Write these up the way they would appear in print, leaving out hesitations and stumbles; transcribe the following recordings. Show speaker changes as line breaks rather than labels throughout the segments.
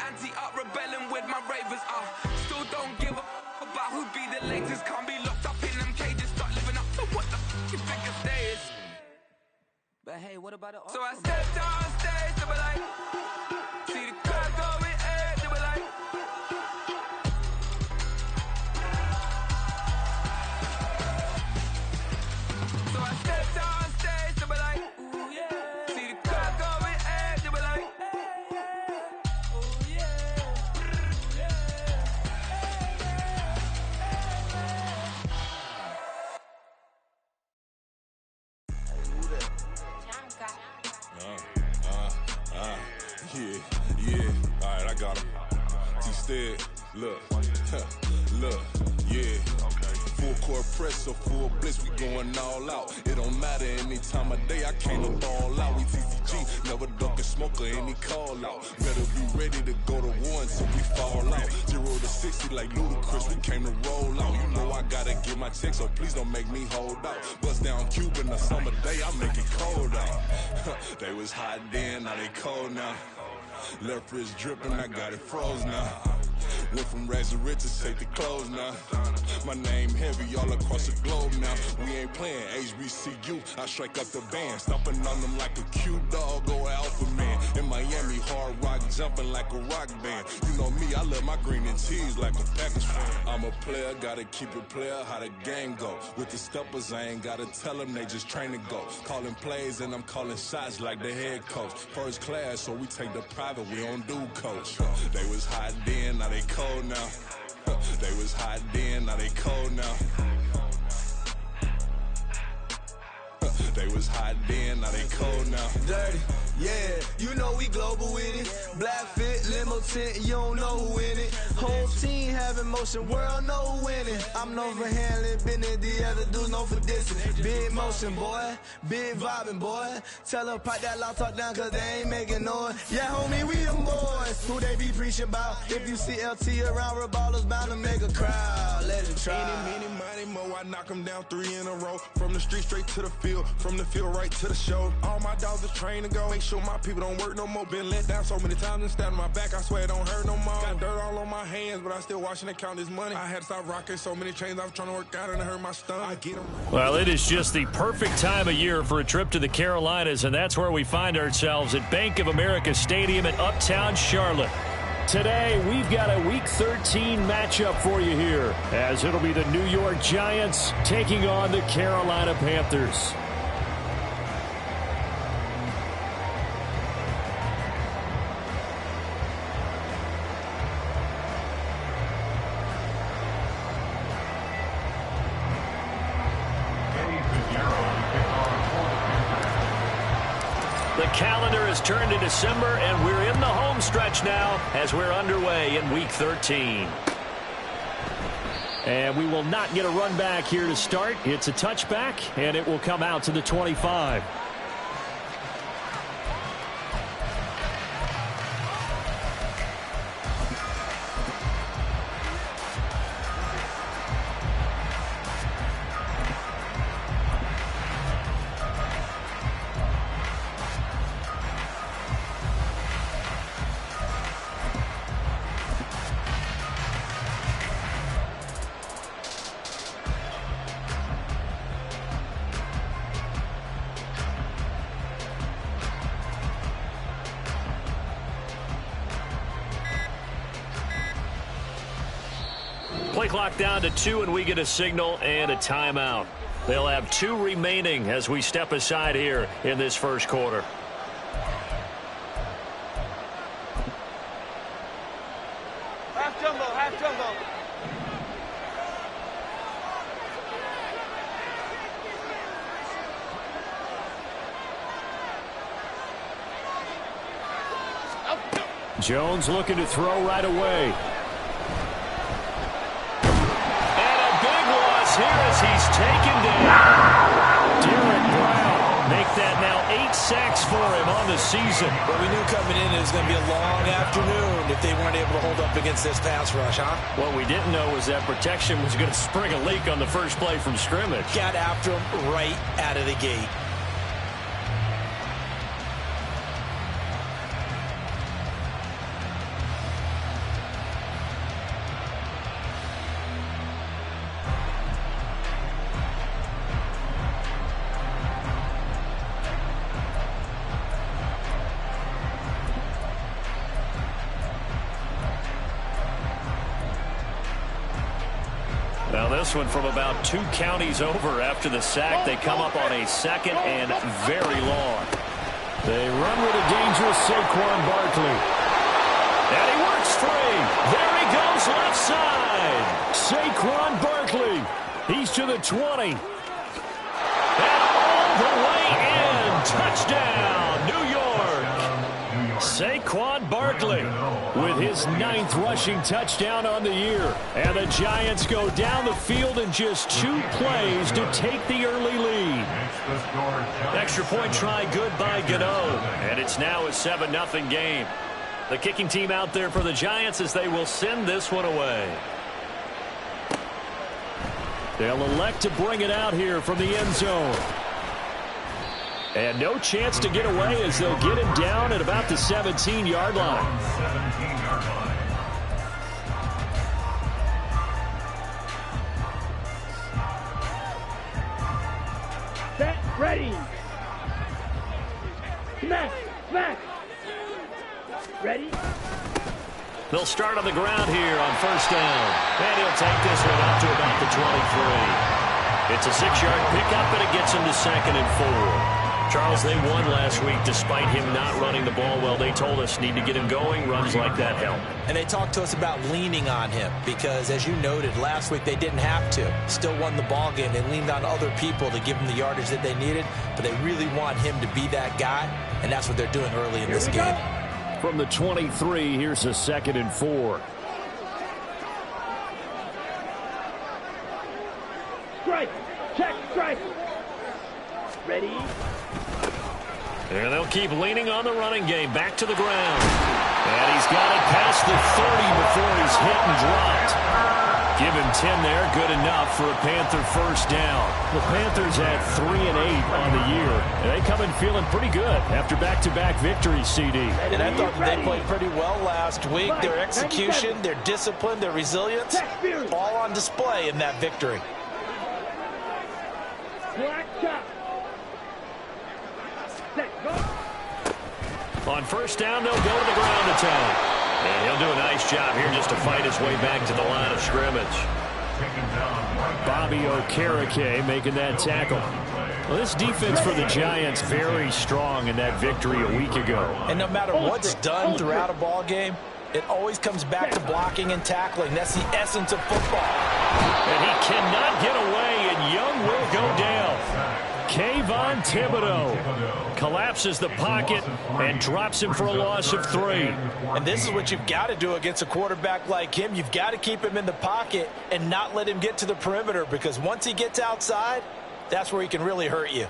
anti-up, rebelling with my ravers. Still don't give a about who be the latest. Can't be locked up in them cages. Start living up to what the you think a stay is. But hey, what about it? So I stepped on stage, they were like, see the crowd going air, they were like. So I stepped on stage, they were like, ooh yeah. See the crowd going air, they were like, ooh yeah.
Yeah, alright, I got him. T-Stead, look, look, yeah. Full court press or full blitz, we going all out. It don't matter any time of day, I came to ball out. We TCG, never duck a smoker, any call out. Better be ready to go to war until we fall out. 0 to 60 like Ludacris, we came to roll out. You know I gotta get my check, so please don't make me hold out. Bust down Cuban a summer day, I make it cold out. They was hot then, now they cold now. Left wrist dripping, I got it froze now. Went from rags to riches, take the clothes now. My name heavy all across the globe now. We ain't playing HBCU, I strike up the band. Stomping on them like a cute dog or alpha man. In Miami, hard rock jumping like a rock band. You know me, I love my green and cheese like a Packers fan. I'm a player, gotta keep it player, how the game go. With the steppers, I ain't gotta tell them, they just train to go. Calling plays and I'm calling shots like the head coach. First class, so we take the private, we don't do coach. They was hot then, now they cold now. They was hot then, now they cold now. They was hot then, now they cold now.
Dirty, yeah, you know we global with it. Black fit, limo tint, you don't know who in it. Whole team having motion, world know who winning. I'm known for handling business, the other dudes known for dissing. Big motion, boy, big vibing, boy. Tell her pipe that loud talk down, cause they ain't making noise. Yeah, homie, we them boys, who they be preaching about. If you see LT around, Reballers bound to make a crowd. Let it try.
Any, money, mo, I knock them down 3 in a row. From the street straight to the field, from the field right to the show. All my dogs are trained to go. Make sure my people don't work no more. Been let down so many times and stabbed my back. I swear it don't hurt no more. Got dirt all on my hands, but I still watching and count this money. I had to stop rocking so many chains. I was trying to work out and it hurt my stomach. I get them.
Well, it is just the perfect time of year for a trip to the Carolinas, and that's where we find ourselves at Bank of America Stadium in Uptown Charlotte. Today, we've got a Week 13 matchup for you here, as it'll be the New York Giants taking on the Carolina Panthers. The calendar has turned to December, and we're in the home stretch now as we're underway in Week 13. And we will not get a run back here to start. It's a touchback, and it will come out to the 25. Play clock down to 2, and we get a signal and a timeout. They'll have 2 remaining as we step aside here in this first quarter.
Half jumbo, half jumbo.
Jones looking to throw right away. Here as he's taken down. Derek Brown make that now 8 sacks for him on the season.
Well, we knew coming in it was going to be a long afternoon if they weren't able to hold up against this pass rush, huh?
What we didn't know was that protection was going to spring a leak on the first play from scrimmage.
Got after him right out of the gate.
Now this one from about 2 counties over after the sack. They come up on a 2nd and very long. They run with a dangerous Saquon Barkley. And he works free. There he goes left side. Saquon Barkley. He's to the 20. And all the way in. Touchdown, New York. Saquon Barkley with his 9th rushing touchdown on the year. And the Giants go down the field in just 2 plays to take the early lead. Extra point try good by Gano. And it's now a 7-0 game. The kicking team out there for the Giants as they will send this one away. They'll elect to bring it out here from the end zone. And no chance to get away as they'll get him down at about the 17-yard line.
Set, ready. Smack, smack. Ready?
They'll start on the ground here on 1st down. And he'll take this one up to about the 23. It's a 6-yard pickup, and it gets him to 2nd and 4. Charles, they won last week despite him not running the ball well. They told us need to get him going. Runs like that help.
And they talked to us about leaning on him because, as you noted, last week they didn't have to. Still won the ball game. They leaned on other people to give them the yardage that they needed, but they really want him to be that guy, and that's what they're doing early in this game.
From the 23, here's a 2nd and 4.
Strike, check, strike. Ready?
And they'll keep leaning on the running game. Back to the ground. And he's got it past the 30 before he's hit and dropped. Give him 10 there. Good enough for a Panther 1st down. The Panthers at 3-8 on the year. And they come in feeling pretty good after back-to-back victories, CD.
And I thought they played pretty well last week. Their execution, their discipline, their resilience, all on display in that victory.
Black chop.
On 1st down, they'll go to the ground attack. And he'll do a nice job here just to fight his way back to the line of scrimmage. Bobby Okereke making that tackle. Well, this defense for the Giants very strong in that victory a week ago.
And no matter what's done throughout a ball game, it always comes back to blocking and tackling. That's the essence of football.
And he cannot get away, and Young will go down. Kayvon Thibodeau collapses the pocket and drops him for a loss of 3.
And this is what you've got to do against a quarterback like him. You've got to keep him in the pocket and not let him get to the perimeter, because once he gets outside, that's where he can really hurt you.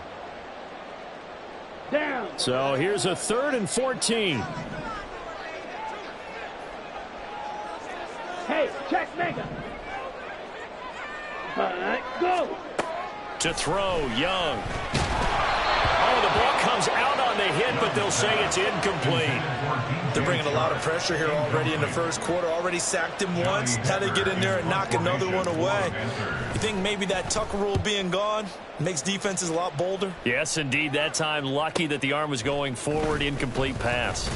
Down.
So here's a 3rd and 14.
Hey, check mega. All right, go.
To throw, Young. Oh, the ball comes out on the hit, but they'll say it's incomplete.
They're bringing a lot of pressure here already in the 1st quarter. Already sacked him once. Had to get in there and knock another one away. You think maybe that Tucker rule being gone makes defenses a lot bolder?
Yes, indeed. That time, lucky that the arm was going forward. Incomplete pass.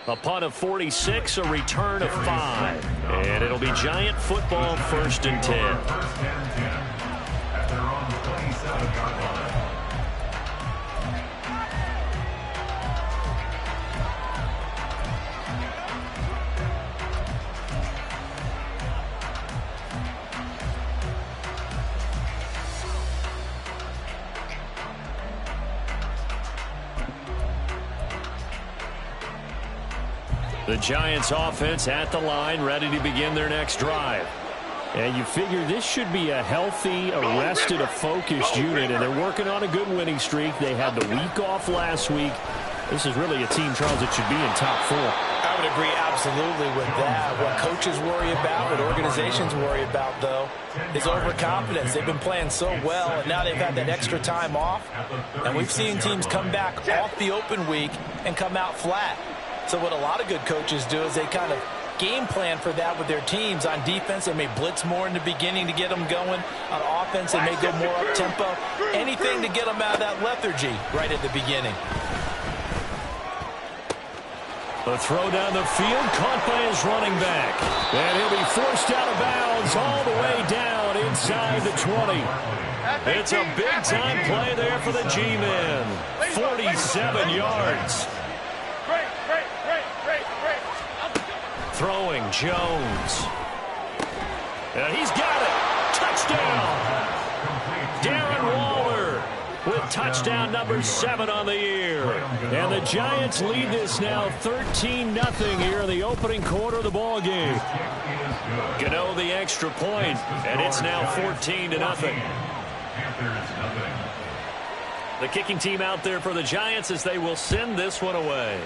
A punt of 46, a return of 5. And it'll be Giant football 1st and 10. The Giants offense at the line, ready to begin their next drive. And you figure this should be a healthy, arrested, a focused unit, and they're working on a good winning streak. They had the week off last week. This is really a team, Charles, that should be in top 4.
I would agree absolutely with that. What coaches worry about, what organizations worry about, though, is overconfidence. They've been playing so well, and now they've had that extra time off. And we've seen teams come back off the open week and come out flat. So what a lot of good coaches do is they kind of game plan for that with their teams. On defense, they may blitz more in the beginning to get them going. On offense, they may go more up-tempo. Anything to get them out of that lethargy right at the beginning.
The throw down the field, caught by his running back. And he'll be forced out of bounds all the way down inside the 20. It's a big-time play there for the G-men. 47 yards. Throwing Jones. And he's got it. Touchdown. Darren Waller with touchdown number 7 on the year. And the Giants lead this now 13-0 here in the opening quarter of the ball game. Gano the extra point, and it's now 14-0. The kicking team out there for the Giants as they will send this one away.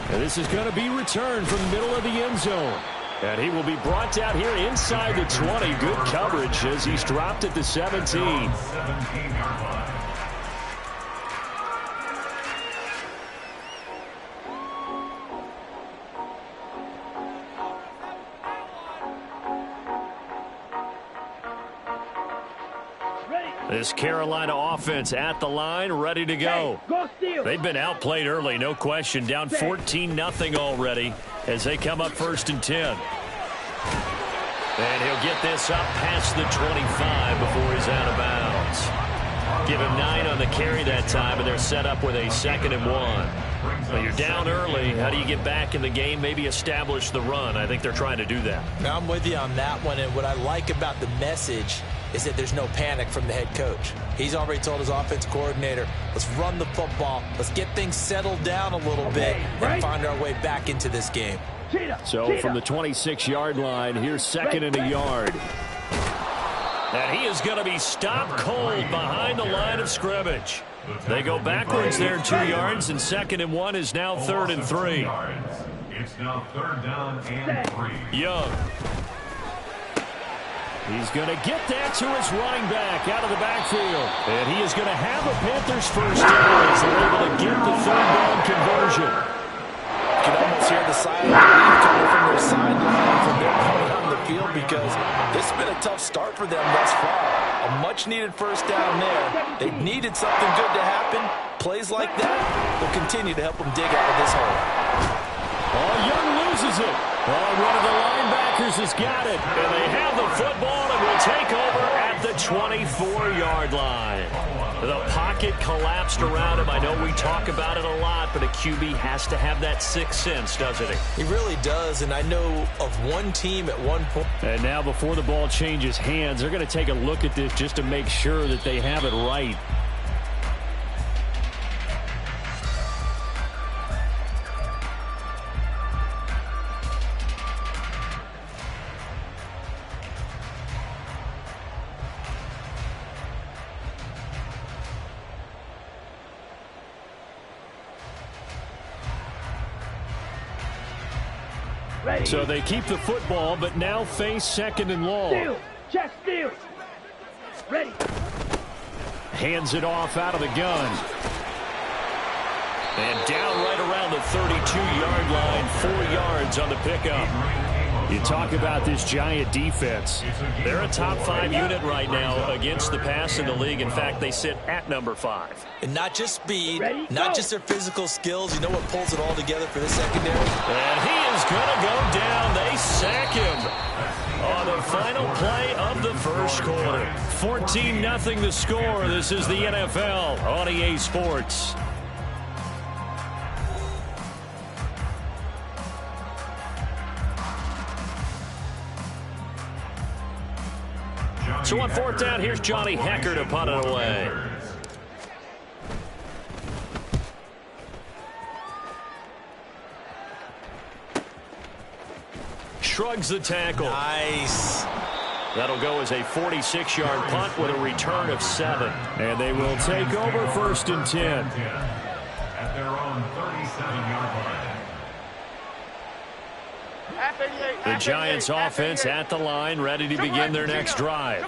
And this is going to be returned from the middle of the end zone. And he will be brought out here inside the 20. Good coverage as he's dropped at the 17. This Carolina offense at the line, ready to go. They've been outplayed early, no question. Down 14-0 already as they come up 1st and 10. And he'll get this up past the 25 before he's out of bounds. Give him 9 on the carry that time, and they're set up with a 2nd and 1. Well, you're down early. How do you get back in the game, maybe establish the run? I think they're trying to do that.
Now, I'm with you on that one, and what I like about the message is that there's no panic from the head coach. He's already told his offense coordinator, let's run the football, let's get things settled down a little bit, and find our way back into this game.
So from the 26-yard line, here's 2nd and a yard. And he is going to be stopped cold behind the line of scrimmage. They go backwards there 2 yards, and 2nd and 1 is now 3rd and 3.
It's now 3rd down and 3.
Young. He's going to get that to his running back out of the backfield. And he is going to have a Panthers first down as they're able to get the 3rd down conversion.
You can almost hear the silent relief coming from their sideline from their point on the field because this has been a tough start for them thus far. A much-needed first down there. They needed something good to happen. Plays like that will continue to help them dig out of this hole.
Oh, Young loses it. Oh, one of the linebackers has got it. And they have the football and will take over at the 24-yard line. The pocket collapsed around him. I know we talk about it a lot, but a QB has to have that sixth sense, doesn't he?
He really does, and I know of one team at one point.
And now before the ball changes hands, they're going to take a look at this just to make sure that they have it right. So they keep the football, but now face 2nd and long.
Steal. Check steal. Ready.
Hands it off out of the gun. And down right around the 32-yard line, 4 yards on the pickup. You talk about this Giant defense. They're a top 5 unit right now against the pass in the league. In fact, they sit at number 5.
And not just speed, not just their physical skills. You know what pulls it all together for this secondary?
And he is going to go down. They sack him on the final play of the first quarter. 14-0 the score. This is the NFL on EA Sports. So on 4th down, here's Johnny Hecker to punt it away. Shrugs the tackle.
Nice.
That'll go as a 46-yard punt with a return of 7. And they will take over 1st and 10.
At their own 37-yard line.
The Giants offense at the line, ready to begin their next drive.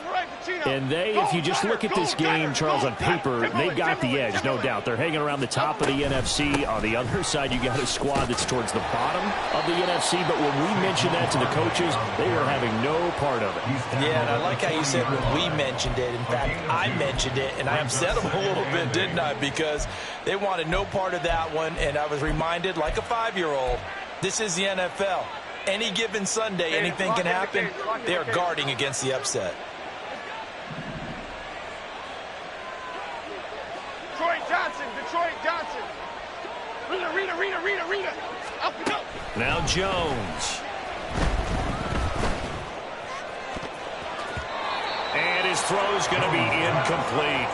And they, if you just look at this game, Charles, on paper, they've got the edge, no doubt. They're hanging around the top of the NFC. On the other side, you got a squad that's towards the bottom of the NFC. But when we mentioned that to the coaches, they were having no part of it.
Yeah, and I like how you said when we mentioned it. In fact, I mentioned it, and I upset them a little bit, didn't I? Because they wanted no part of that one, and I was reminded, like a 5-year-old, this is the NFL. Any given Sunday, anything can happen. They are guarding against the upset.
Detroit Johnson. Rita. Up and up.
Now Jones. And his throw's going to be incomplete.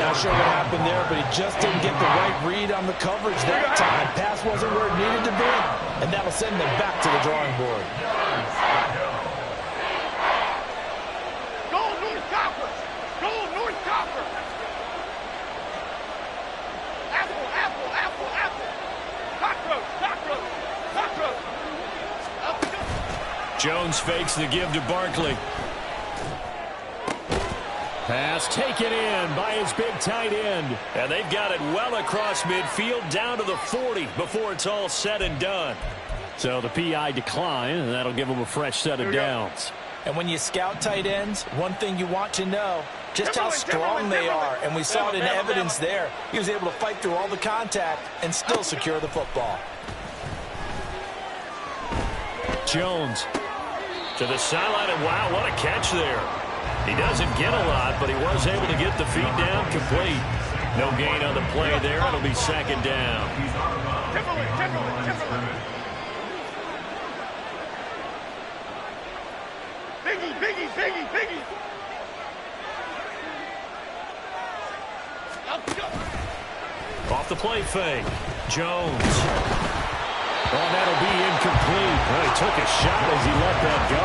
Not sure what happened there, but he just didn't get the right read on the coverage that time. Pass wasn't where it needed to be, and that'll send them back to the drawing board.
Go North Copper. Apple. Cockroach. Up and up.
Jones fakes the give to Barkley. Pass taken in by his big tight end. And they've got it well across midfield down to the 40 before it's all said and done. So the PI decline, and that'll give them a fresh set of downs.
And when you scout tight ends, one thing you want to know, just how strong they are. And we saw it in evidence there. He was able to fight through all the contact and still secure the football.
Jones to the sideline, and wow, what a catch there. He doesn't get a lot, but he was able to get the feet down complete. No gain on the play there. It'll be second down.
Timberland. Biggie.
Off the play fake. Jones. Oh, that'll be incomplete. Well, he took a shot as he let that go.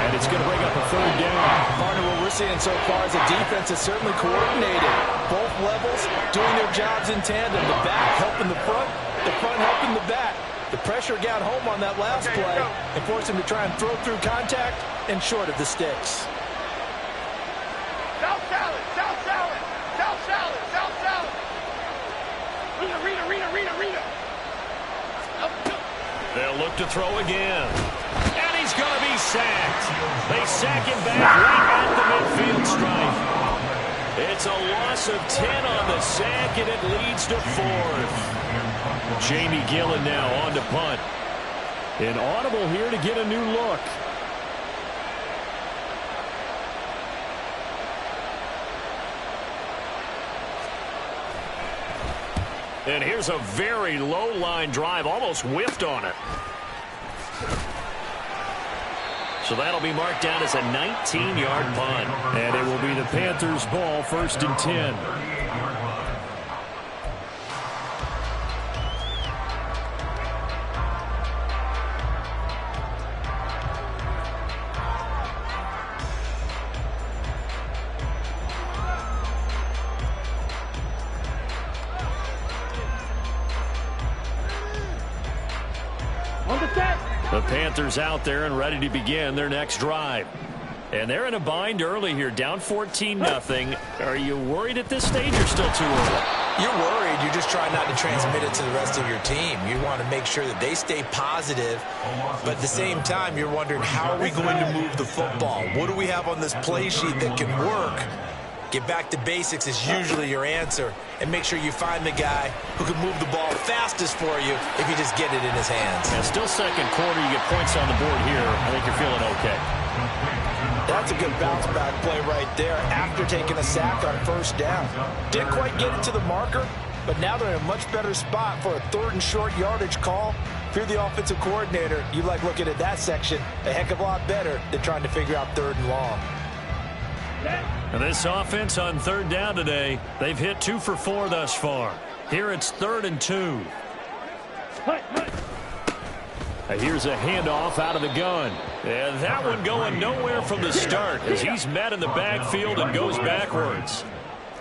And it's going to bring up a third down.
Partner, what we're seeing so far is a defense that's certainly coordinated. Both levels doing their jobs in tandem. The back helping the front helping the back. The pressure got home on that last play and forced him to try and throw through contact and short of the sticks.
South salad. Rita.
They'll look to throw again. And he's going to be sacked. They sack him back right at the midfield stripe. It's a loss of 10 on the sack, and it leads to 4th. Jamie Gillen now on to punt. An audible here to get a new look. And here's a very low line drive, almost whiffed on it. So that'll be marked down as a 19-yard punt. And it will be the Panthers' ball, 1st and 10. The Panthers out there and ready to begin their next drive. And they're in a bind early here, down 14-0. Are you worried at this stage or still too early?
You're worried. You just try not to transmit it to the rest of your team. You want to make sure that they stay positive, but at the same time, you're wondering, how are we going to move the football? What do we have on this play sheet that can work? Get back to basics is usually your answer, and make sure you find the guy who can move the ball fastest for you if you just get it in his hands.
Yeah, still second quarter. You get points on the board here. I think you're feeling okay.
That's a good bounce-back play right there after taking a sack on 1st down. Didn't quite get it to the marker, but now they're in a much better spot for a 3rd and short yardage call. If you're the offensive coordinator, you like looking at that section a heck of a lot better than trying to figure out 3rd and long.
And this offense on 3rd down today, they've hit 2 for 4 thus far. Here it's 3rd and 2. Here's a handoff out of the gun. And that one going nowhere from the start as he's met in the backfield and goes backwards.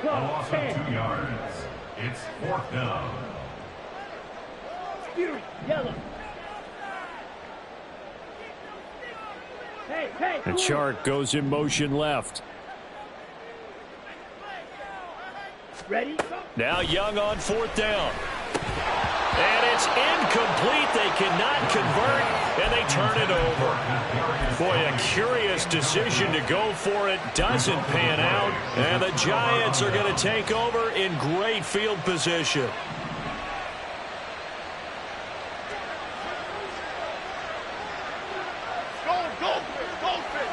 A loss of 2 yards. It's 4th down.
Yellow.
And Chark goes in motion left.
Ready?
Now Young on 4th down. And it's incomplete. They cannot convert, and they turn it over. Boy, a curious decision to go for it. Doesn't pan out, and the Giants are going to take over in great field position.
Goldfish.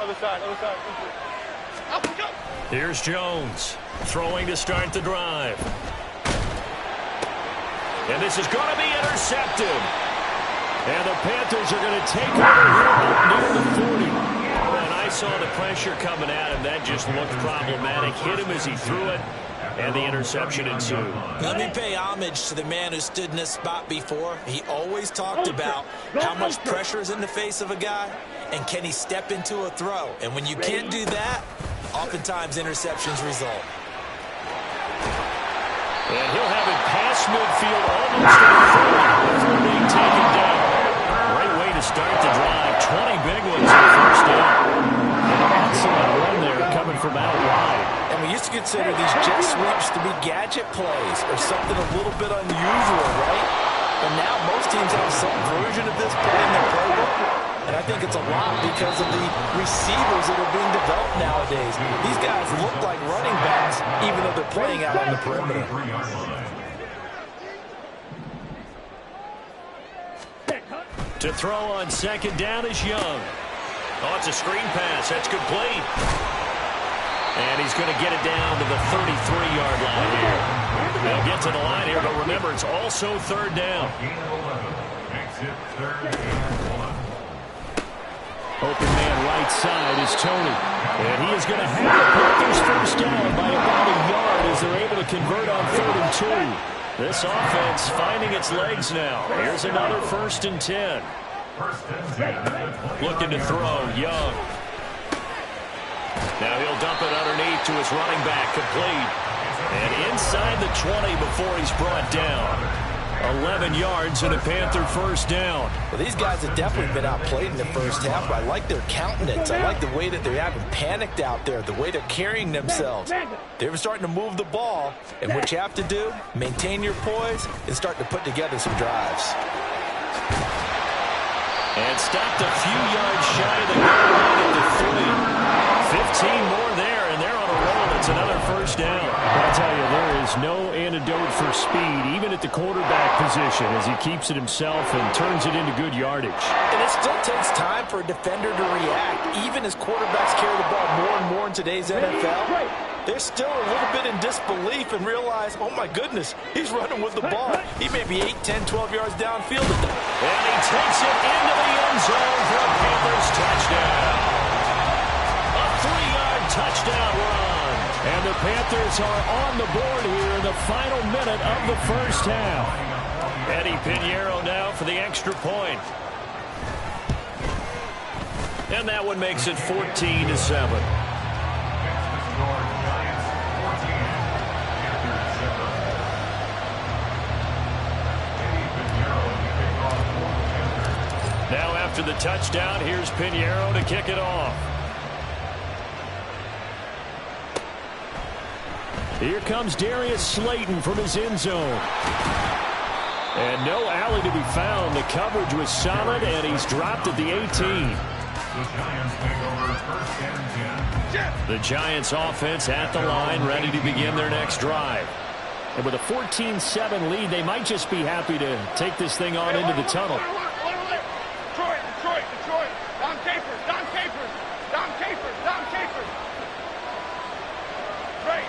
Other side. Up we go.
Here's Jones throwing to start the drive. And this is going to be intercepted. And the Panthers are going to take over here up near the 40. And I saw the pressure coming at him. That just looked problematic. Hit him as he threw it. And the interception ensued.
Let me pay homage to the man who stood in this spot before. He always talked about how much pressure is in the face of a guy and can he step into a throw. And when you can't do that, oftentimes interceptions result.
And he'll have it past midfield almost to the 40 before being taken down. Great way to start the drive. 20 big ones on 1st down. An excellent run there coming from out wide.
And we used to consider these jet sweeps to be gadget plays or something a little bit unusual, right? But now most teams have some version of this play in their playbook. And I think it's a lot because of the receivers that are being developed nowadays. These guys look like running backs even though they're playing out on the perimeter.
To throw on 2nd down is Young. Oh, it's a screen pass. That's complete. And he's going to get it down to the 33-yard line here. They'll get to the line here, but remember, it's also 3rd down. Open man right side is Tony. And he is going to have the Panthers 1st down by about a yard as they're able to convert on 3rd and 2. This offense finding its legs now. Here's another 1st and 10. Looking to throw, Young. Now he'll dump it underneath to his running back, complete. And inside the 20 before he's brought down. 11 yards and a Panther 1st down.
Well, these guys have definitely been outplayed in the first half, but I like their countenance. I like the way that they haven't panicked out there, the way they're carrying themselves. They were starting to move the ball, and what you have to do, maintain your poise and start to put together some drives.
And stopped a few yards shy of the goal line at the 3. 15 more there, and they're on a roll. It's another 1st down. I'll tell you, there is no antidote for speed, even at the quarterback position, as he keeps it himself and turns it into good yardage.
And it still takes time for a defender to react. Even as quarterbacks carry the ball more and more in today's NFL, they're still a little bit in disbelief and realize, oh my goodness, he's running with the ball. He may be 8, 10, 12 yards downfield at that.
And he takes it into the end zone for a Panthers touchdown. A 3-yard touchdown run. And the Panthers are on the board here in the final minute of the 1st half. Eddie Pinheiro now for the extra point. And that one makes it 14-7. Now after the touchdown, here's Pinheiro to kick it off. Here comes Darius Slayton from his end zone. And no alley to be found. The coverage was solid, and he's dropped at the 18. The Giants offense at the line, ready to begin their next drive. And with a 14-7 lead, they might just be happy to take this thing on into the tunnel.
Detroit. Don Capers. Great.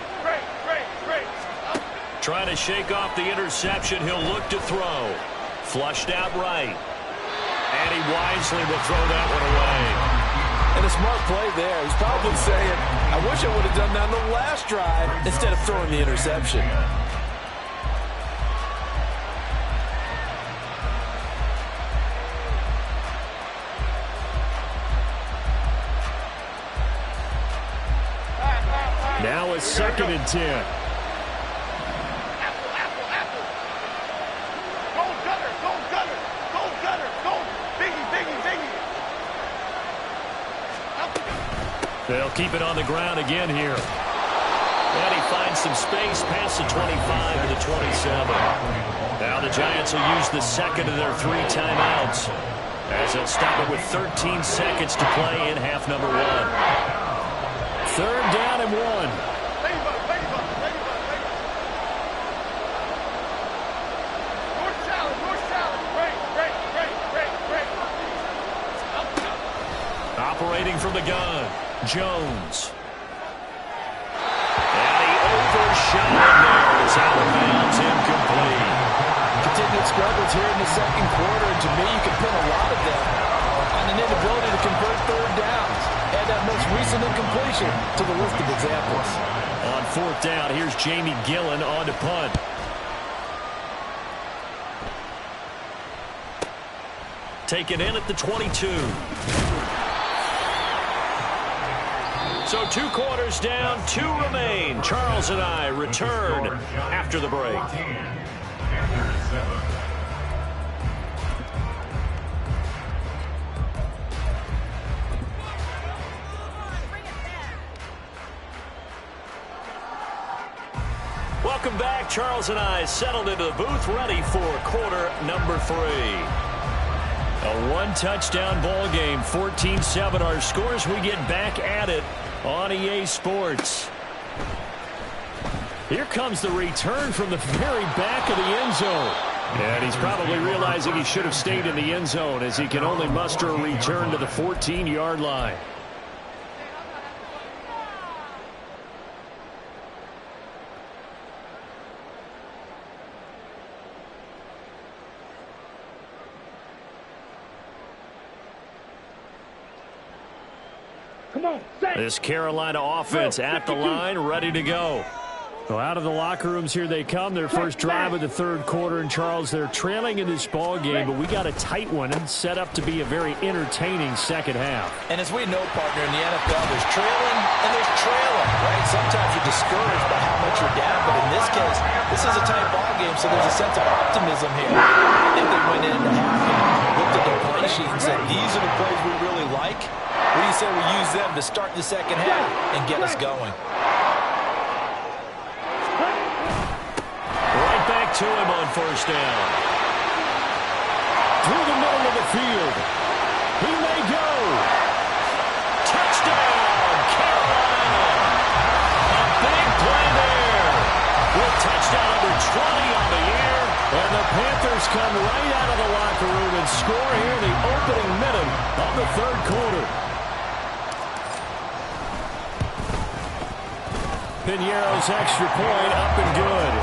Trying to shake off the interception. He'll look to throw. Flushed out right. And he wisely will throw that one away.
And a smart play there. He's probably saying, I wish I would have done that on the last drive instead of throwing the interception.
Now it's 2nd and 10.
Apple. Gold gutter. Biggie.
The They'll keep it on the ground again here. And he finds some space past the 25 to the 27. Now the Giants will use the second of their 3 timeouts, as they'll stop it with 13 seconds to play in half number 1. 3rd down and 1. Operating from the gun, Jones. And he overshot him there. It's out of bounds, incomplete.
Continued struggles here in the second quarter. To me, you can pin a lot of them on an inability to convert 3rd downs. Add that most recent incompletion to the list of examples.
On 4th down, here's Jamie Gillen on to punt. Taken in at the 22. So 2 quarters down, 2 remain. Charles and I return after the break. Welcome back. Charles and I settled into the booth, ready for quarter number 3. A 1-touchdown ball game, 14-7 our scores. We get back at it on EA Sports. Here comes the return from the very back of the end zone. And he's probably realizing he should have stayed in the end zone, as he can only muster a return to the 14-yard line. This Carolina offense at the line, ready to go. Well, out of the locker rooms here they come. Their first drive of the 3rd quarter. And, Charles, they're trailing in this ball game, but we got a tight one and set up to be a very entertaining second half.
And as we know, partner, in the NFL, there's trailing and there's trailing, right? Sometimes you're discouraged by how much you're down, but in this case, this is a tight ball game, so there's a sense of optimism here. I think they went into half and looked at their play sheet and said, these are the plays we really like. What do you say we use them to start the second half and get us going?
Right back to him on 1st down. Through the middle of the field. He may go. Touchdown, Carolina. A big play there. With touchdown number 20 on the year. And the Panthers come right out of the locker room and score here in the opening minute of the 3rd quarter. Piñeiro's extra point up and good.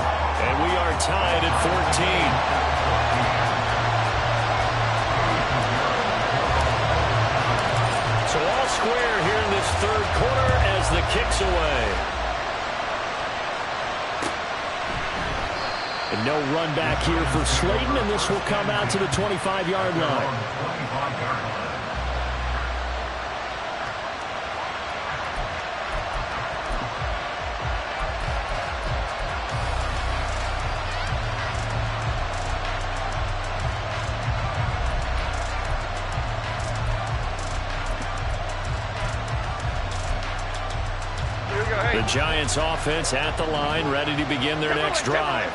And we are tied at 14. So all square here in this 3rd quarter as the kick's away. And no run back here for Slayton, and this will come out to the 25-yard line. The Giants offense at the line, ready to begin their next drive.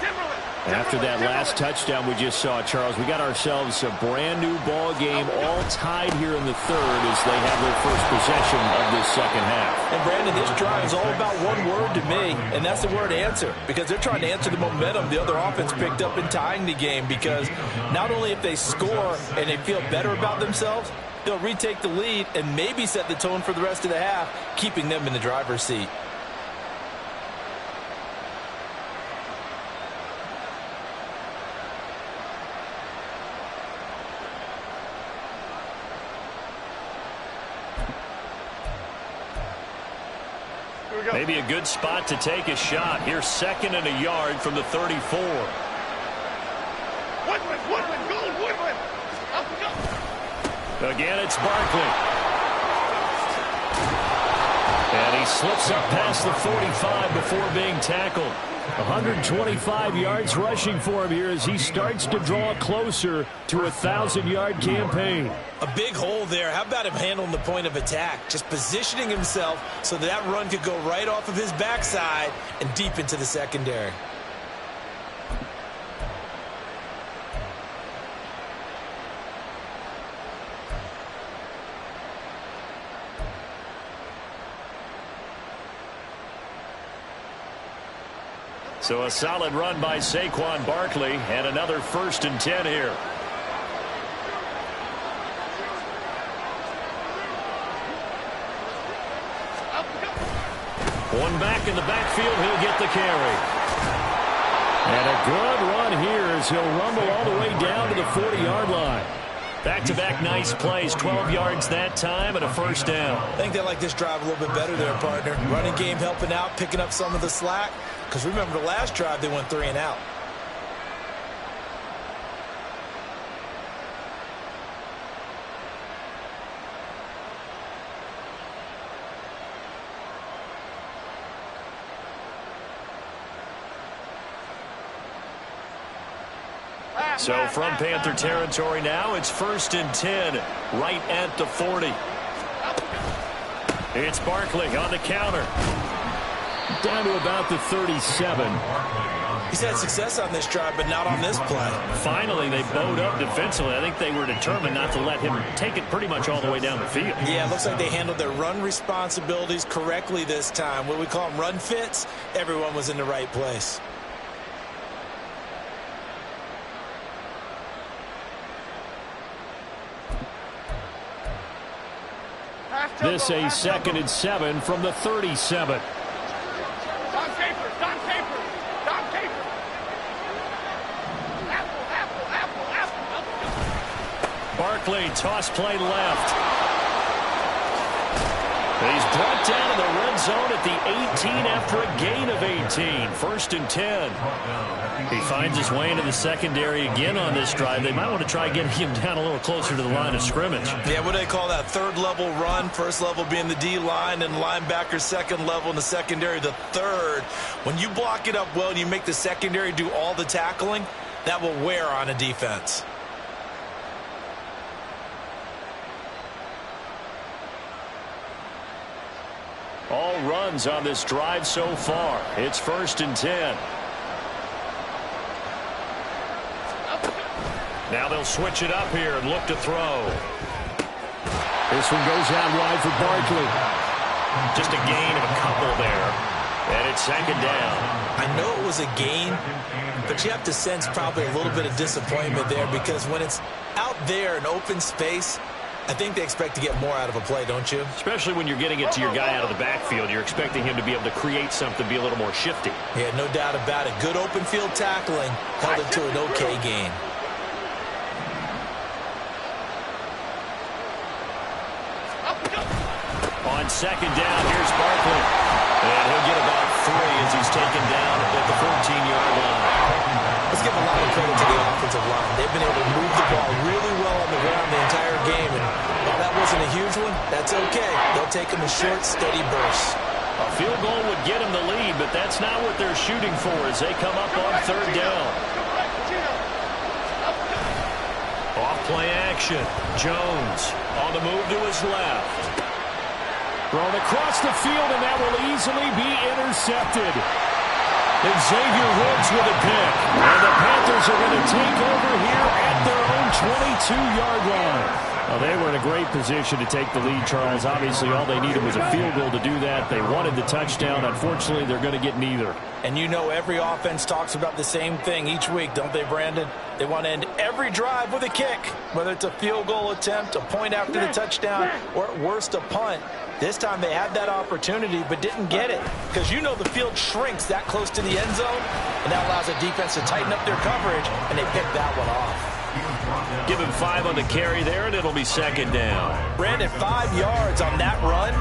After that last touchdown we just saw, Charles, we got ourselves a brand new ball game, all tied here in the 3rd as they have their first possession of this second half.
And Brandon, this drive is all about one word to me, and that's the word answer, because they're trying to answer the momentum the other offense picked up in tying the game, because not only if they score and they feel better about themselves, they'll retake the lead and maybe set the tone for the rest of the half, keeping them in the driver's seat.
Maybe a good spot to take a shot. Here's 2nd and a yard from the 34.
Woodland, go, Woodland. Up, go.
Again, it's Barkley. And he slips up past the 45 before being tackled. 125 yards rushing for him here as he starts to draw closer to a 1,000-yard campaign.
A big hole there. How about him handling the point of attack? Just positioning himself so that run could go right off of his backside and deep into the secondary.
So a solid run by Saquon Barkley and another 1st and 10 here. One back in the backfield, he'll get the carry. And a good run here as he'll rumble all the way down to the 40-yard line. Back-to-back nice plays, 12 yards that time and a 1st down.
I think they like this drive a little bit better there, partner. Running game helping out, picking up some of the slack. Because remember, the last drive, they went 3 and out.
So from Panther territory now, it's 1st and 10, right at the 40. It's Barkley on the counter. Down to about the 37.
He's had success on this drive, but not on this play.
Finally, they bowed up defensively. I think they were determined not to let him take it pretty much all the way down the field.
Yeah, it looks like they handled their run responsibilities correctly this time. What we call them run fits, everyone was in the right place.
This a 2nd and 7 from the 37. Barkley, toss play left. He's brought down in the red zone at the 18 after a gain of 18. 1st and 10. He finds his way into the secondary again on this drive. They might want to try getting him down a little closer to the line of scrimmage.
Yeah, what do they call that? 3rd level run. 1st level being the D-line and linebacker. 2nd level in the secondary, the 3rd. When you block it up well and you make the secondary do all the tackling, that will wear on a defense.
All runs on this drive so far. It's 1st and 10. Now they'll switch it up here and look to throw.
This one goes out wide for Barkley.
Just a gain of a couple there. And it's 2nd down.
I know it was a gain, but you have to sense probably a little bit of disappointment there because when it's out there in open space, I think they expect to get more out of a play, don't you?
Especially when you're getting it to your guy out of the backfield. You're expecting him to be able to create something, be a little more shifty.
Yeah, no doubt about it. Good open field tackling held it to an okay gain.
On 2nd down, here's Barkley. And he'll get about 3 as he's taken down at the 14-yard line.
Let's give a lot of credit to the offensive line. They've been able to move the ball really well on the ground the entire game. And while that wasn't a huge one, that's okay. They'll take them in short, steady bursts.
A field goal would get them the lead, but that's not what they're shooting for as they come up on 3rd down. Off-play action. Jones on the move to his left. Thrown across the field, and that will easily be intercepted. And Xavier Woods with a pick. And the Panthers are going to take over here at their own 22-yard line. Well, they were in a great position to take the lead, Charles. Obviously, all they needed was a field goal to do that. They wanted the touchdown. Unfortunately, they're going to get neither.
And you know every offense talks about the same thing each week, don't they, Brandon? They want to end every drive with a kick, whether it's a field goal attempt, a point after the touchdown, or at worst a punt. This time they had that opportunity but didn't get it because you know the field shrinks that close to the end zone, and that allows the defense to tighten up their coverage, and they picked that one off.
Give him 5 on the carry there, and it'll be 2nd down.
Brandon, 5 yards on that run.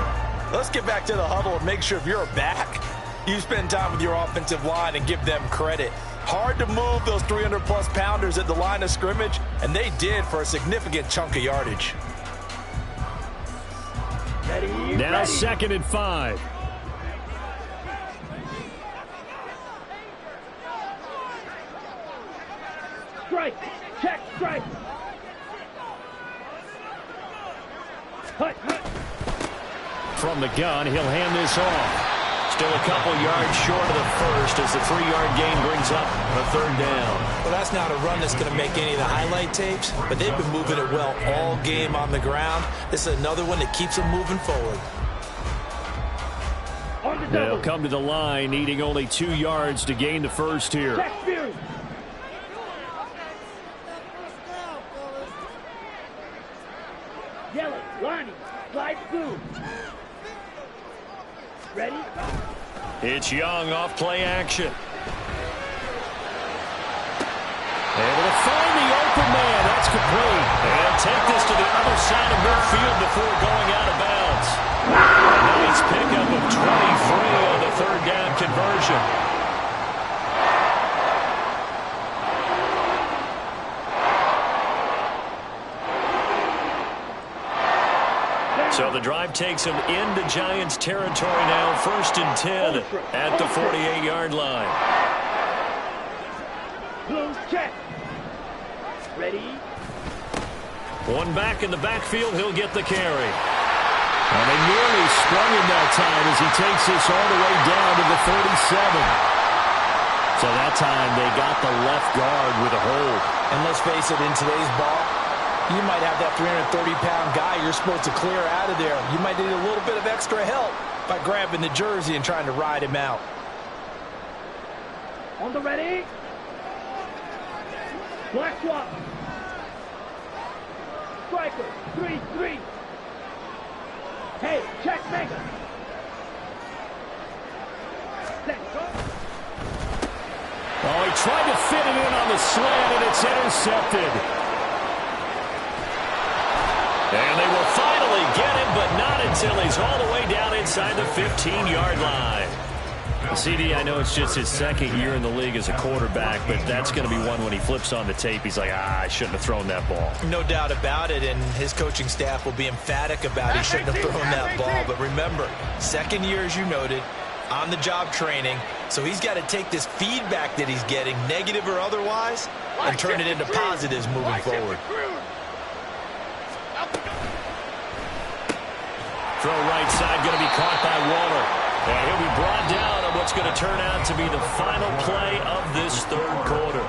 Let's get back to the huddle and make sure if you're back, you spend time with your offensive line and give them credit. Hard to move those 300-plus pounders at the line of scrimmage, and they did for a significant chunk of yardage.
Now 2nd and 5.
Strike. Check. Strike. Hut.
From the gun, he'll hand this off. Still a couple yards short of the first as the 3-yard gain brings up a 3rd down.
Well, that's not a run that's going to make any of the highlight tapes, but they've been moving it well all game on the ground. This is another one that keeps them moving forward.
They'll come to the line, needing only 2 yards to gain the first here.
Yellow, Lonnie, slide through. Ready?
It's Young off play action. Able to find the open man. That's complete. They'll take this to the other side of midfield before going out of bounds. A nice pickup of 23 on the 3rd down conversion. So the drive takes him into Giants territory now. 1st and 10 at the 48-yard line.
Blue check. Ready?
One back in the backfield. He'll get the carry. And they nearly sprung him that time as he takes this all the way down to the 37. So that time they got the left guard with a hold.
And let's face it, in today's ball, you might have that 330-pound guy you're supposed to clear out of there. You might need a little bit of extra help by grabbing the jersey and trying to ride him out.
On the ready? Black swap. Striker, 3-3. Hey, check mega.
Oh, he tried to fit it in on the slant, and it's intercepted. And they will finally get him, but not until he's all the way down inside the 15-yard line. CD, I know it's just his 2nd year in the league as a quarterback, but that's going to be one when he flips on the tape. He's like, I shouldn't have thrown that ball.
No doubt about it, and his coaching staff will be emphatic about he shouldn't have thrown that ball. But remember, 2nd year, as you noted, on-the-job training, so he's got to take this feedback that he's getting, negative or otherwise, and turn it into positives moving forward.
Throw right side, going to be caught by Waller. And he'll be brought down on what's going to turn out to be the final play of this 3rd quarter.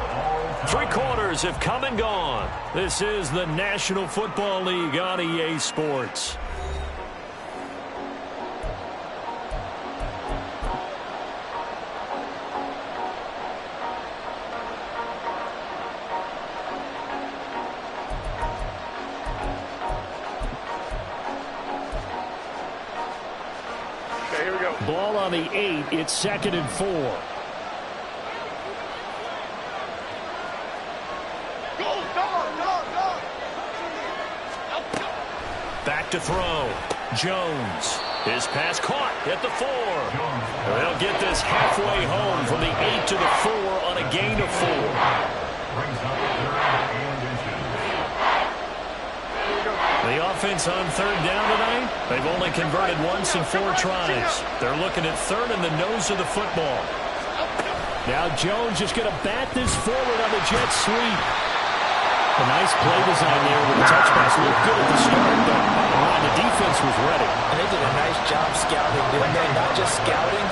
3 quarters have come and gone. This is the National Football League on EA Sports. Ball on the 8. It's 2nd and 4. Back to throw. Jones. His pass caught at the 4. They'll get this halfway home from the 8 to the 4 on a gain of 4. The offense on 3rd down tonight, they've only converted once in 4 tries. They're looking at 3rd in the nose of the football. Now Jones is going to bat this forward on the jet sweep. A nice play design there with the touch pass. Looked good at the start, but the defense was ready.
And they did a nice job scouting, didn't they? Not just scouting,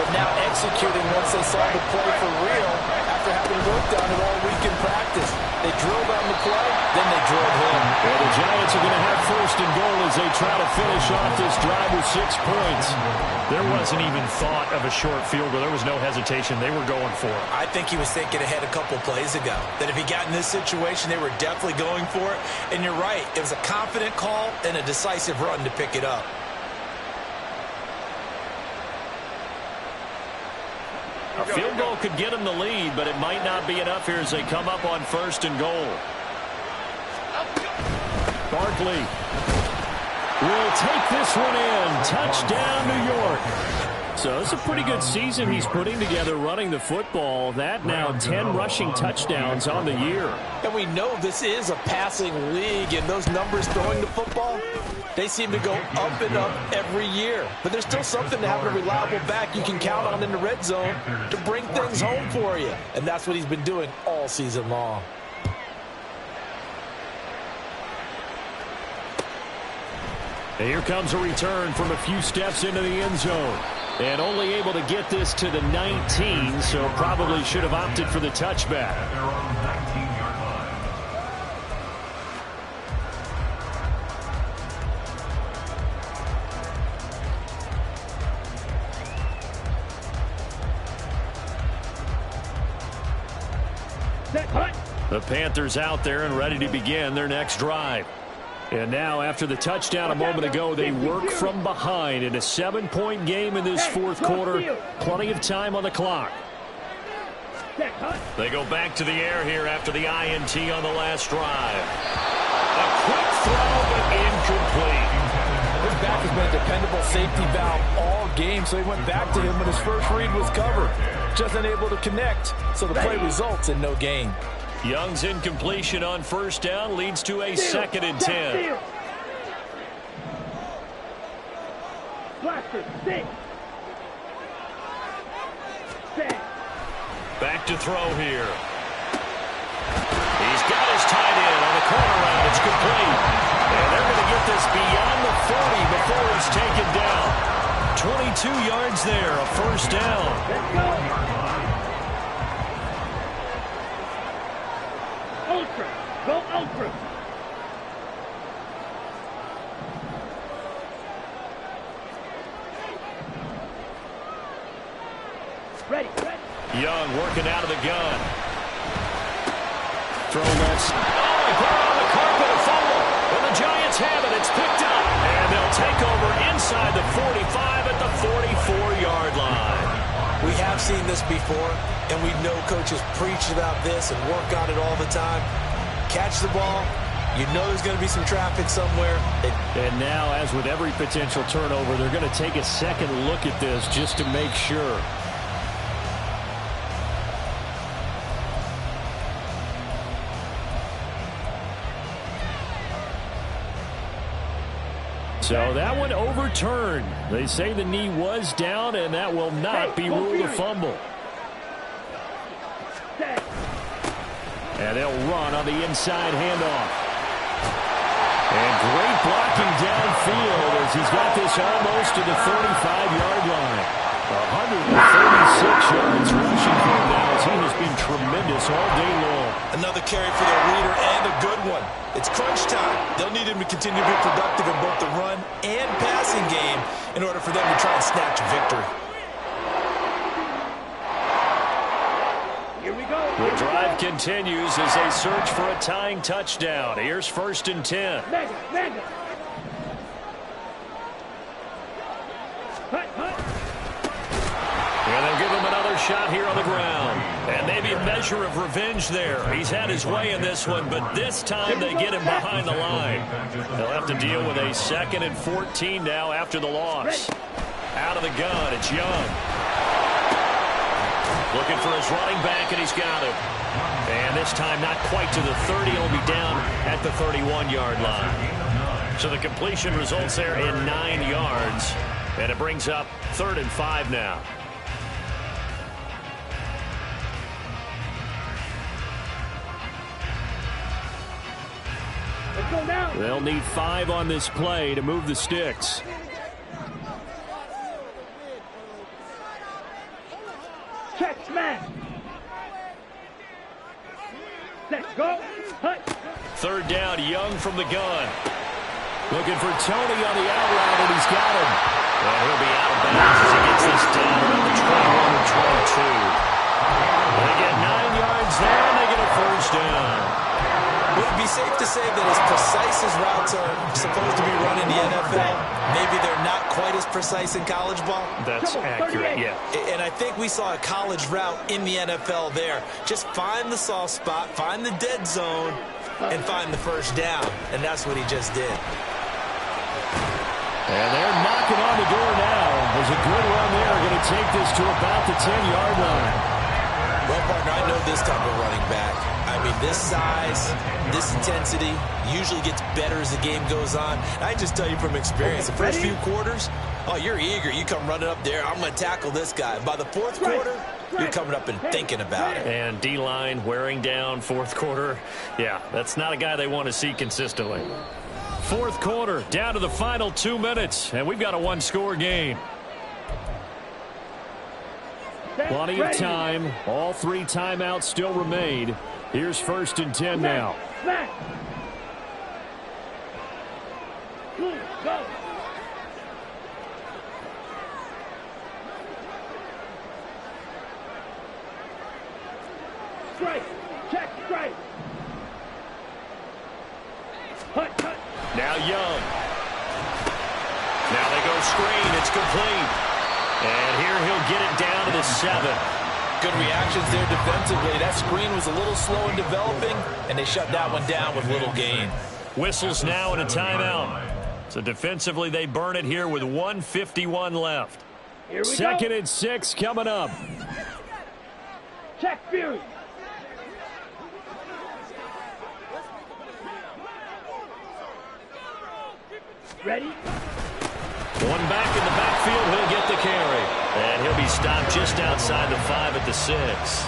but now executing once they saw the play for real after having worked on it all week in practice. They drilled on the play, then they drilled him.
Well, the Giants are going to have 1st and goal as they try to finish off this drive with 6 points. There wasn't even thought of a short field goal. There was no hesitation. They were going for it.
I think he was thinking ahead a couple plays ago, that if he got in this situation, they were definitely going for it. And you're right, it was a confident call and a decisive run to pick it up.
A field goal could get them the lead, but it might not be enough here as they come up on 1st and goal. Barkley will take this one in. Touchdown, New York. So it's a pretty good season he's putting together running the football. That now 10 rushing touchdowns on the year.
And we know this is a passing league, and those numbers throwing the football, They seem to go up and up every year. But there's still something to having a reliable back you can count on in the red zone to bring things home for you. And that's what he's been doing all season long.
And here comes a return from a few steps into the end zone. And only able to get this to the 19, so probably should have opted for the touchback.
At their own 19-yard line.
The Panthers out there and ready to begin their next drive. And now, after the touchdown a moment ago, they work from behind in a 7-point game in this fourth quarter. Plenty of time on the clock. They go back to the air here after the INT on the last drive. A quick throw, but incomplete.
His back has been a dependable safety valve all game, so he went back to him when his first read was covered. Just unable to connect, so the play results in no gain.
Young's incompletion on first down leads to a 2nd and 10. Back to throw here. He's got his tight end on the corner route. It's complete. And they're going to get this beyond the 40 before he's taken down. 22 yards there, a first down.
Let's go. Ultra. Go ultra. Ready.
Young working out of the gun. Throw left. Oh, he put it on the carpet, a fumble. And the Giants have it. It's picked up. And they'll take over inside the 45 at the 44-yard line.
We have seen this before, and we know coaches preach about this and work on it all the time. Catch the ball. You know there's going to be some traffic somewhere.
And now, as with every potential turnover, they're going to take a second look at this just to make sure. So that one overturned. They say the knee was down, and that will not be ruled a fumble. And they'll run on the inside handoff. And great blocking downfield as he's got this almost to the 35-yard line. 136 yards rushing for him now as he has been tremendous all day long.
Another carry for the leader and a good one. It's crunch time. They'll need him to continue to be productive in both the run and passing game in order for them to try and snatch a victory.
Here we go.
The drive continues as they search for a tying touchdown. Here's 1st and 10.
Mega. Hut.
And they'll give him another shot here on the ground. And maybe a measure of revenge there. He's had his way in this one, but this time they get him behind the line. They'll have to deal with a 2nd and 14 now after the loss. Out of the gun, it's Young. Looking for his running back, and he's got him. And this time not quite to the 30. He'll be down at the 31-yard line. So the completion results there in 9 yards. And it brings up 3rd and 5 now.
Let's go now.
They'll need 5 on this play to move the sticks.
Check smash. Let's go. Hut.
3rd down, Young from the gun. Looking for Tony on the out route, and he's got him. Well, he'll be out of bounds as he gets this down at the 21-22. They get 9 yards there, and they get a first down.
Would it be safe to say that as precise as routes are supposed to be run in the NFL, maybe they're not quite as precise in college ball?
That's accurate, yeah.
And I think we saw a college route in the NFL there. Just find the soft spot, find the dead zone, and find the first down. And that's what he just did.
And they're knocking on the door now. There's a good run there. Going to take this to about the 10-yard line.
Well, partner, I know this type of running back. I mean, this size, this intensity usually gets better as the game goes on. And I just tell you from experience, the first few quarters, oh, you're eager. You come running up there, I'm going to tackle this guy. By the fourth quarter, you're coming up and thinking about it.
And D-line wearing down fourth quarter. Yeah, that's not a guy they want to see consistently. Fourth quarter, down to the final 2 minutes, and we've got a one-score game. Plenty of time. All 3 timeouts still remain. Here's 1st and 10 now.
Go. Strike. Check. Strike. Cut.
Now Young. Now they go screen. It's complete. And here he'll get it down to the 7.
Good reactions there defensively. That screen was a little slow in developing, and they shut that one down with little gain.
Whistles now and a timeout. So defensively, they burn it here with 1:51 left.
Here we
2nd
go.
and 6 coming up.
Check Fury. Ready?
One back in the backfield, he'll get the carry. And he'll be stopped just outside the 5 at the 6.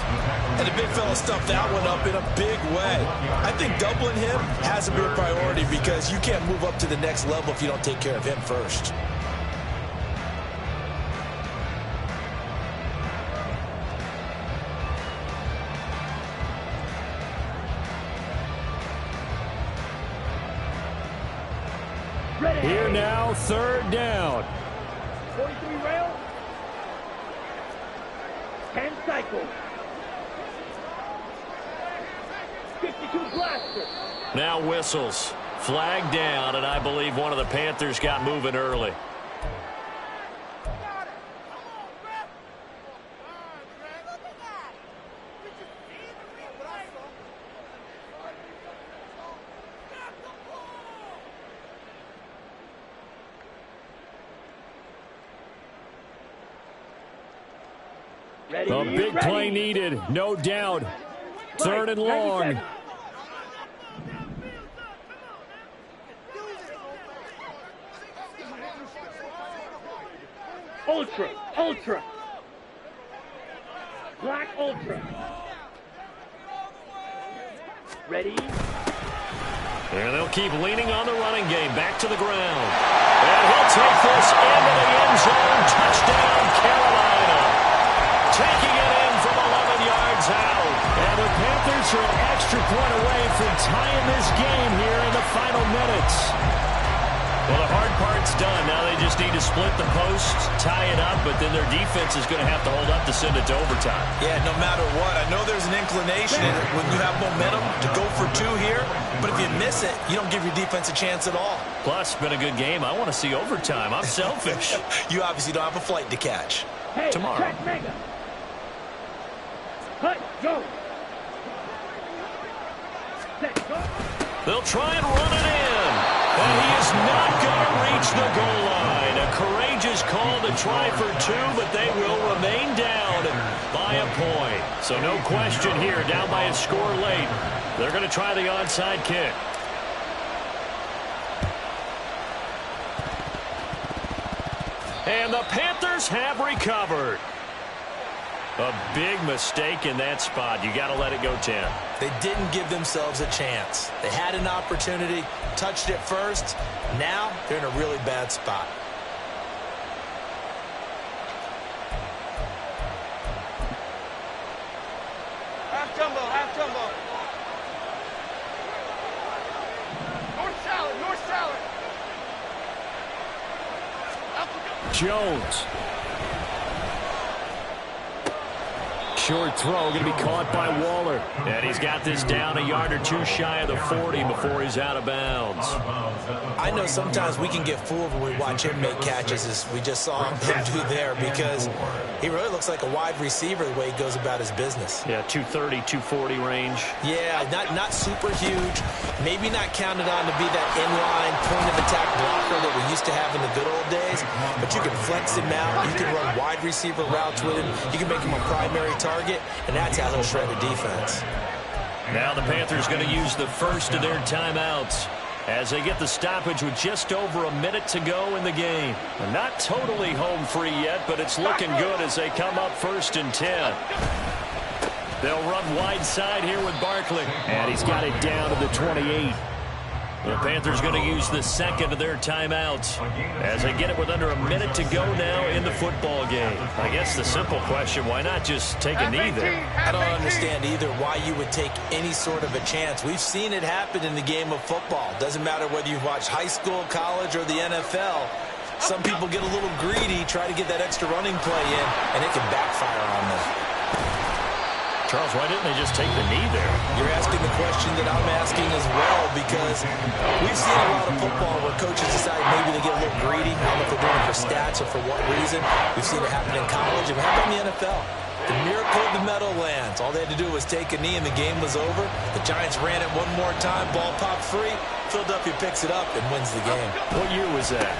And the big fella stuffed that one up in a big way. I think doubling him has to be a priority because you can't move up to the next level if you don't take care of him first.
Here now, 3rd down.
43 rail. 10 cycles. 52 blaster.
Now Whistles. Flag down, and I believe one of the Panthers got moving early. A big play needed, no doubt. 3rd and long.
Ultra. Black Ultra. Ready?
And they'll keep leaning on the running game. Back to the ground. And he'll take this into the end zone. Touchdown, Carolina. Taking it in from 11 yards out. And the Panthers are an extra point away from tying this game here in the final minutes. Well, the hard part's done. Now they just need to split the post, tie it up, but then their defense is going to have to hold up to send it to overtime.
Yeah, no matter what. I know there's an inclination when you have momentum to go for 2 here, but if you miss it, you don't give your defense a chance at all.
Plus, it's been a good game. I want to see overtime. I'm selfish.
You obviously don't have a flight to catch.
Hey,
tomorrow.
check mega. Cut, go. Set, go.
They'll try and run it in. And he is not going to reach the goal line. A courageous call to try for 2, but they will remain down by a point. So no question here, down by a score late. They're going to try the onside kick. And the Panthers have recovered. A big mistake in that spot. You got to let it go 10.
They didn't give themselves a chance. They had an opportunity, touched it first. Now they're in a really bad spot.
Half jumbo. North salad.
Jones. Short throw going to be caught by Waller. And he's got this down a yard or 2 shy of the 40 before he's out of bounds.
I know sometimes we can get fooled when we watch him make catches, as we just saw him do there, because he really looks like a wide receiver the way he goes about his business.
Yeah, 230, 240 range.
Yeah, not super huge. Maybe not counted on to be that inline point of attack blocker that we used to have in the good old days. guys, but you can flex him out. You can run wide receiver routes with him. You can make him a primary target, and that's how he'll shred a defense.
Now the Panthers going to use the first of their timeouts as they get the stoppage with just over a minute to go in the game. They're not totally home free yet, but it's looking good as they come up 1st and 10. They'll run wide side here with Barkley. And he's got it down to the 28. The Panthers going to use the second of their timeouts as they get it with under a minute to go now in the football game. I guess the simple question, why not just take a knee there?
I don't understand either why you would take any sort of a chance. We've seen it happen in the game of football. Doesn't matter whether you've watched high school, college, or the NFL. Some people get a little greedy, try to get that extra running play in, and it can backfire on them.
Charles, why didn't they just take the knee there?
You're asking the question that I'm asking as well, because we've seen a lot of football where coaches decide maybe they get a little greedy. I don't know if they're doing it for stats or for what reason. We've seen it happen in college, and it happened in the NFL. The miracle of the Meadowlands. All they had to do was take a knee, and the game was over. The Giants ran it one more time. Ball popped free. Philadelphia picks it up and wins the game.
What year was that?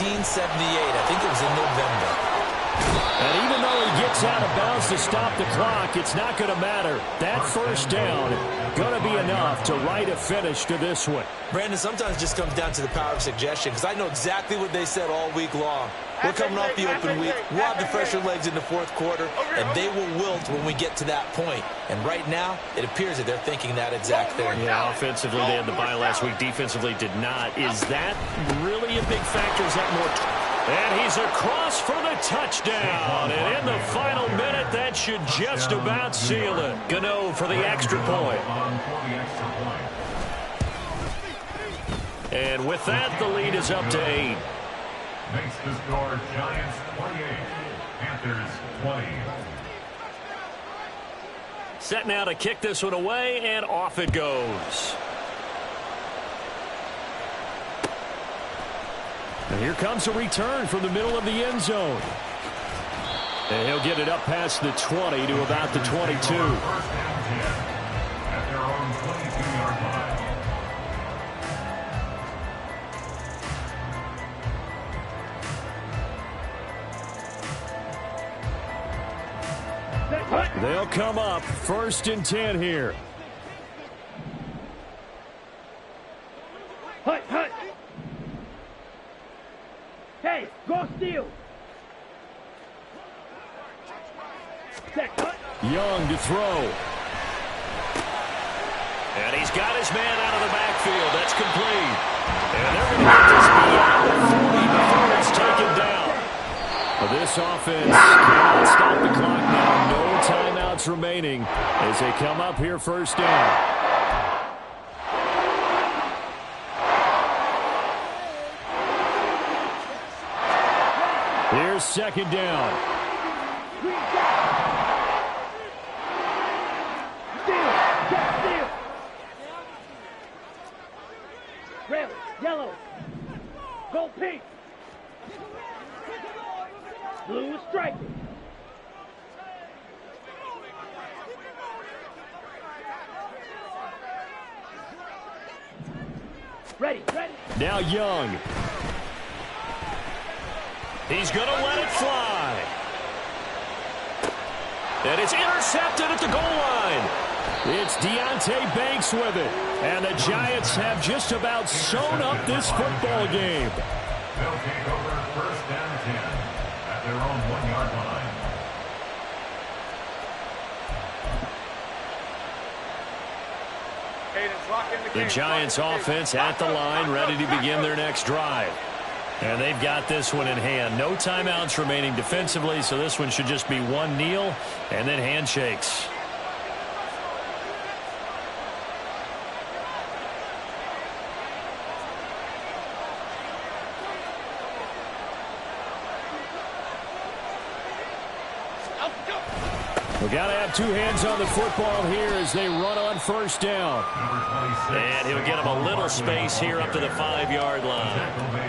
1978. I think it was in November.
And even though he gets out of bounds to stop the clock, it's not going to matter. That first down going to be enough to write a finish to this one.
Brandon, sometimes it just comes down to the power of suggestion, because I know exactly what they said all week long. We're coming off the open week. We'll have the fresher legs in the fourth quarter, and they will wilt when we get to that point. And right now, it appears that they're thinking that exact thing.
Yeah, offensively, they had the bye last week. Defensively, did not. Is that really a big factor? Is that more... And he's across for the touchdown. And in the final minute, that should just about seal it. Gano for the extra point. And with that, the lead is up to 8.
Makes the score Giants 28, Panthers 20.
Set now to kick this one away, and off it goes. And here comes a return from the middle of the end zone. And he'll get it up past the 20 to about the 22.
At their own 22-yard line.
They'll come up 1st and 10 here.
Hey, go steal.
Young to throw. And he's got his man out of the backfield. That's complete. And they're going to get this beyond the 40 before it's taken down. Well, this offense cannot stop the clock now. No timeouts remaining as they come up here 1st down. Here's 2nd down.
Steal. Red, yellow, gold, pink. Blue is striking. Ready.
Now Young. He's going to let it fly. And it's intercepted at the goal line. It's Deonte Banks with it. And the Giants have just about sewn up this football game.
They'll take over 1st and 10 at their own 1-yard line.
The Giants offense at the line, ready to begin their next drive. And they've got this one in hand. No timeouts remaining defensively, so this one should just be one kneel and then handshakes. We've got to have two hands on the football here as they run on 1st down. And he'll get him a little space here up to the 5-yard line.